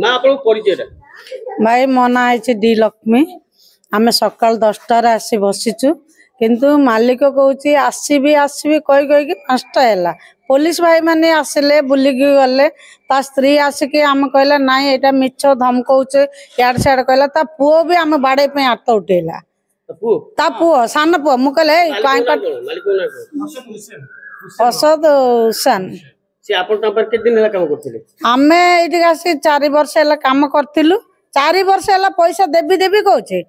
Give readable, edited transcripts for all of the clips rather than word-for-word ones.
मां आपन परिचय भाई मो ना है डी लक्ष्मी आम सकाल 10टार आसी बसीचु किंतु मालिक कौची आसबी आसबी कही कहीकि 5टा है पुलिस भाई माने आसिले बुलिकी गले ता स्त्री आसिक आम कहला नाई एटा मिछ धमकौचे यार सियाड़ कहला ता पुओ भी आम बाड़े पे हाथ उठेला ता पुओ सान पुओ मु कहले असद हुसैन से आपन नंबर के दिन काम करथिले आमे एठी आसी 4 वर्ष हला काम करथिलु 4 वर्ष हला पैसा देबी देबी कहूचे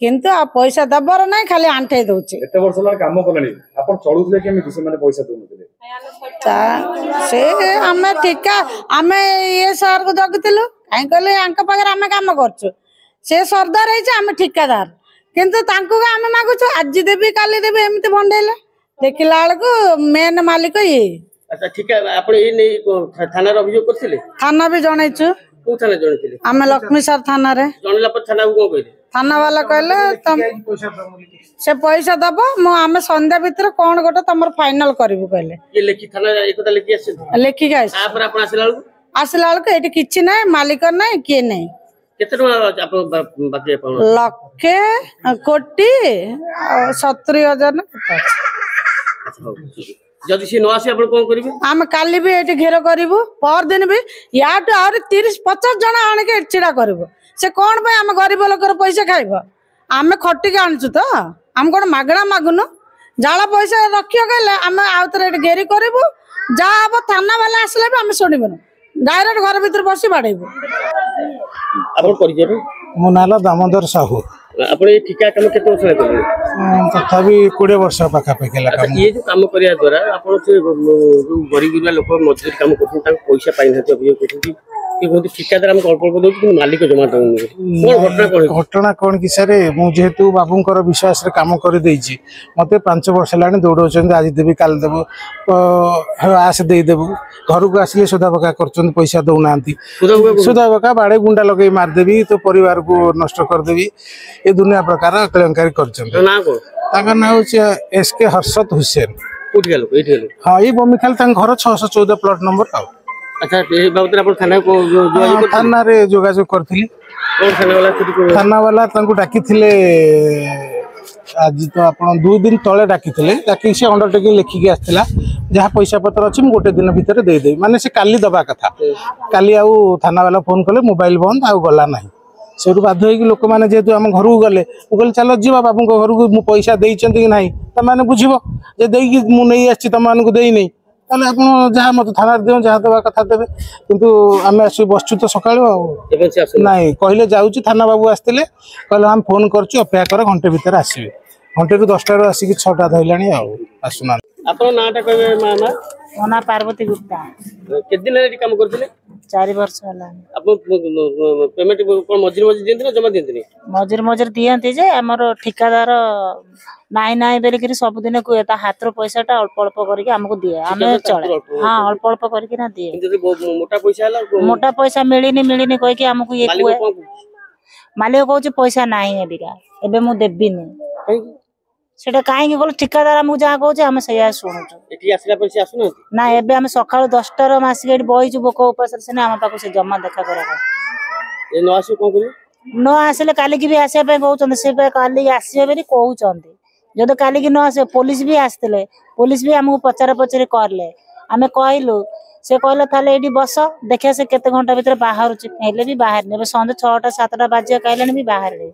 किंतु आ पैसा दबर नाही खाली आंठे दउचे एते वर्ष हला काम करलानी आपन चलुथले केमे से माने पैसा दउनथले से आमे ठिका आमे ये सर को जगतिलु काई कहले अंक पाकर आमे काम करछु से सरदार है जे आमे ठिकादार किंतु तांको आमे मागुछु आज देबी काली देबी एमिति भंडेला देखिला को मेन मालिक ये अच्छा ठीक है आपण ए नहीं थाना रे अभियोग करथिले थाना भी जणैछु को थाना जणैथिले आमे लक्ष्मी सर थाना रे जणला पर थाना को कहले थाना वाला कहले तुम से पैसा दबो मु आमे संध्या भीतर कोन गोटे तमर फाइनल करबू कहले ये लेखी थाना एकता लेखी आसे लेखी गाइस आ पर आपण आसिला को एटी किछि नै मालिक नै के नै केते आपण बाकी आपण लक्षे कोटी 70,000 न जदि से न आसे आपण कोन करिवे हम काली भी एटी घेर करबू पर दिन भी याटू और 30-50 जण आने के चिड़ा करबू से कोन पे हम गरीब लोकर पैसा खाइबो आमे खट्टी के आनछु तो हम कोन मागणा मागुनु जाला पैसा रखियो कहले हम आउतरे एटी घेरी करबू जा अब थाना वाला आसले भी हम सुनिबनु डायरेक्ट घर भीतर बसी बाड़ेबू आपण परिचय मो नाला दामोदर साहू आपण ए ठिका काम केते वर्ष लागले तथापि 20 वर्ष पाखा पाखा काम ये जो काम करिया द्वारा आपण से जो गरीब गुरिया लोक मजदूरी काम करथि ता पैसा पाइ नथि अभियोग करथि कि बहुत ठिकादार हम अल्प अल्प दउछि कि मालिक जमा दउनि कोन घटना कोन कि सर मु जेहेतु बाबूंकर विश्वास रे काम कर देछि मते 5 वर्ष लाने दौड़ौछन आज देबी काल देबो आस दे देबो घर को आसिले सुधा बका करछन पैसा दउनांती सुधा बका बाड़े गुंडा लगे मार देबी तो परिवार को नष्ट कर देबी ए दुनिया प्रकार कलंकारी करछन ना को ताका नाम एसके हर्षद हुसैन उठ गेलो हां ई बमिखाल तां घर 614 प्लॉट नंबर आ अच्छा ए बाबत आपण थाना को जोगाजोग थाना रे जोगाजोग करथिली कोन थाना वाला तांको डाकिथिले आज तो आपण 2 दिन तळे डाकिथिले ताकि से अंडरटेकिंग लेखिके आस्थिला जहा पैसा पत्र अछि गोटे दिन भीतर दे दे माने से काली दबा कथा काली आउ थाना वाला फोन कले मोबाइल बंद आउ गला नाही सेठु बाध्य होई कि लोक माने जेतु हम घर को गले गले चलो जीवा बाबू को घर को मु पैसा देइचंती कि नाही त माने बुझिबो जे देई कि मु नै आछि त माने को देई नै ताले आपण जहा मत थाना दियो जहा दबा कथा देबे किंतु आमे आसी बसचु तो सकाळो नाही कहले जाउची थाना बाबू आस्तिले कहले हम फोन करछु अपेक्षा कर घंटे भीतर आसीबे घंटे रु 10टा रो आसी कि 6टा धइलाणी आ आसुना आपण नाटा कहबे मामा मोना पार्वती गुप्ता के दिन रे काम करथिले 4 वर्ष हला आपण पेमेंट कोन मजूर दियंती ना जमा दियंती मजूर दियंती जे हमर ठिकादार नाई नाई बेले कि सब दिन को एता हाथ रो पैसाटा अल्प अल्प करके हमको दिए हमें चले हां अल्प अल्प करके ना दिए मोटा पैसा मिलिनी कह के हमको ये मालिक कहू पैसा नाही एबिका एबे मु देबी नै सेटा काहे के बोल ठिकादार हमको जा कहू हम सया सुनु एठी आसला पैसा आसु ना एबे हम सकाळ 10टा रो मासी गेट बहिजु बोक उपास से हम पाको से जमा देखा करा ए न आसु कोन करू न आसले काली की भी आसे पे कहउछन से पे काली आसीबे बेली कहउछन जदि काली की न आसे पुलिस भी आसते पुलिस भी हमको पचार पचारे करले आमे कहलु से कहले थाले एडी बस देखिया से केते घंटा भीतर बाहर भी बाहर ने संध्या 6टा 7टा बाजिया कहले भी बाहर रे